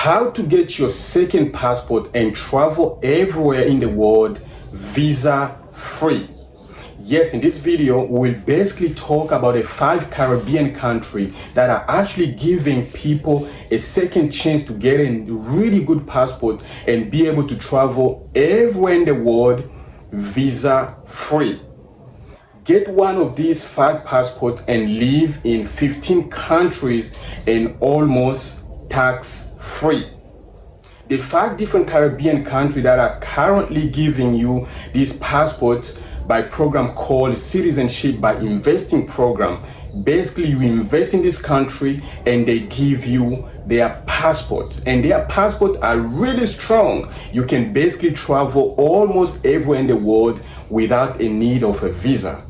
How to get your second passport and travel everywhere in the world visa free. Yes, in this video, we'll basically talk about the 5 Caribbean countries that are actually giving people a second chance to get a really good passport and be able to travel everywhere in the world visa free. Get one of these 5 passports and live in 15 countries and almost tax free. The 5 different Caribbean countries that are currently giving you these passports by program called Citizenship by Investing program. Basically, you invest in this country and they give you their passport, and their passports are really strong. You can basically travel almost everywhere in the world without a need of a visa.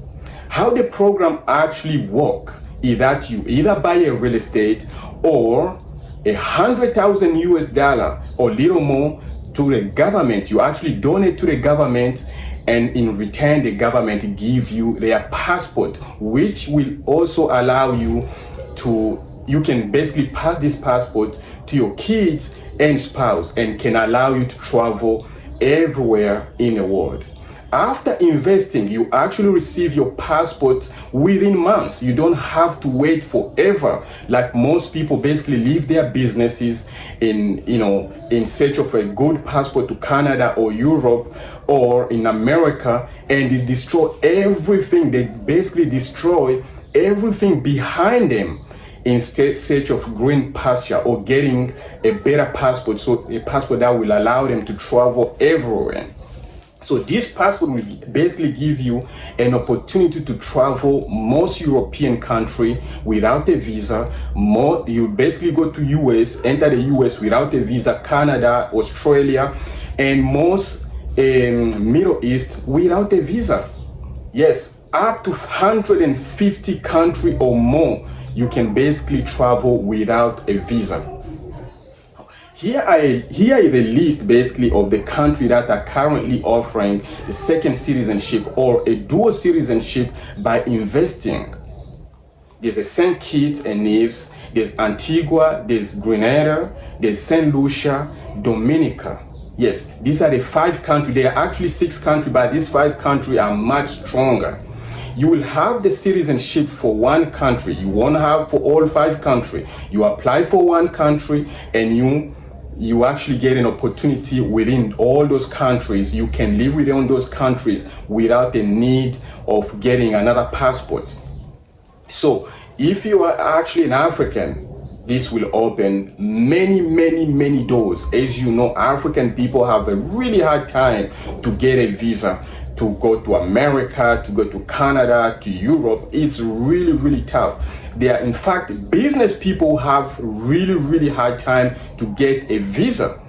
How the program actually work is that you either buy a real estate or $100,000 US or little more to the government. You actually donate to the government, and in return the government give you their passport, which will also allow you can basically pass this passport to your kids and spouse and can allow you to travel everywhere in the world. After investing, you actually receive your passport within months. You don't have to wait forever like most people basically leave their businesses in search of a good passport to Canada or Europe or in America, and they destroy everything. They basically destroy everything behind them in search of green pasture or getting a better passport, so a passport that will allow them to travel everywhere. So this passport will basically give you an opportunity to travel most European country without a visa. You basically go to US, enter the US without a visa, Canada, Australia, and most Middle East without a visa. Yes, up to 150 countries or more, you can basically travel without a visa. Here is the list basically of the countries that are currently offering the second citizenship or a dual citizenship by investing. There's a St. Kitts and Nevis, there's Antigua, there's Grenada, there's St. Lucia, Dominica. Yes, these are the 5 countries. There are actually 6 countries, but these 5 countries are much stronger. You will have the citizenship for one country. You won't have for all 5 countries. You apply for one country and you actually get an opportunity within all those countries. You can live within those countries without the need of getting another passport. So if you are actually an African, this will open many doors. As you know, African people have a really hard time to get a visa to go to America, to go to Canada, to Europe. It's really tough. There are, in fact, business people have really hard time to get a visa.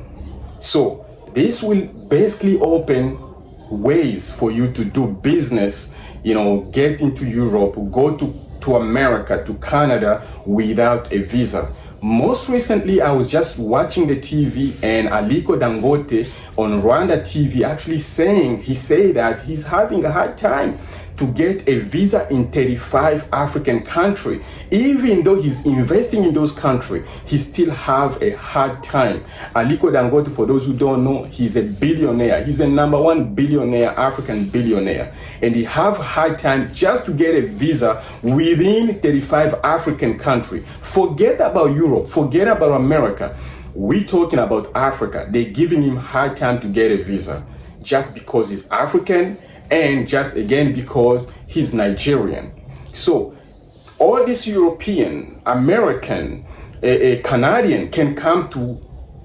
So this will basically open ways for you to do business, get into Europe, go to America, to Canada without a visa. Most recently, I was just watching the TV, and Aliko Dangote on Rwanda TV actually he said that he's having a hard time to get a visa in 35 African countries. Even though he's investing in those countries, he still have a hard time. Aliko Dangote, for those who don't know, he's a billionaire. He's the #1 billionaire, African billionaire. And he have a hard time just to get a visa within 35 African countries. Forget about Europe, forget about America. We're talking about Africa. They're giving him hard time to get a visa just because he's African, and just again because he's Nigerian. So all these European, American, Canadian can come to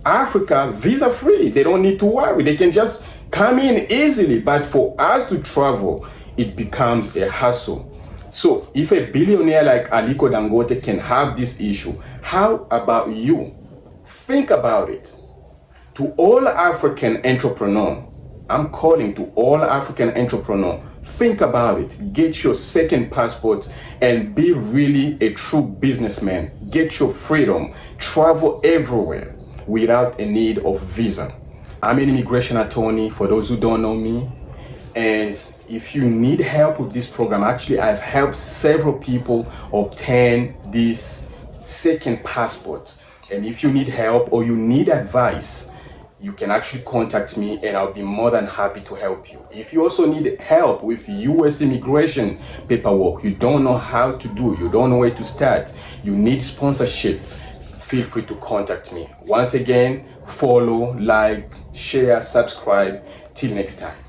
Africa visa free. They don't need to worry. They can just come in easily. But for us to travel, it becomes a hassle. So if a billionaire like Aliko Dangote can have this issue, how about you? Think about it. To all African entrepreneurs, I'm calling to all African entrepreneurs, think about it. Get your second passport and be really a true businessman. Get your freedom. Travel everywhere without a need of visa. I'm an immigration attorney, for those who don't know me. And if you need help with this program, actually I've helped several people obtain this second passport. And if you need help or you need advice, you can actually contact me and I'll be more than happy to help you. If you also need help with US immigration paperwork, you don't know how to do, you don't know where to start, you need sponsorship, feel free to contact me. Once again, follow, like, share, subscribe. Till next time.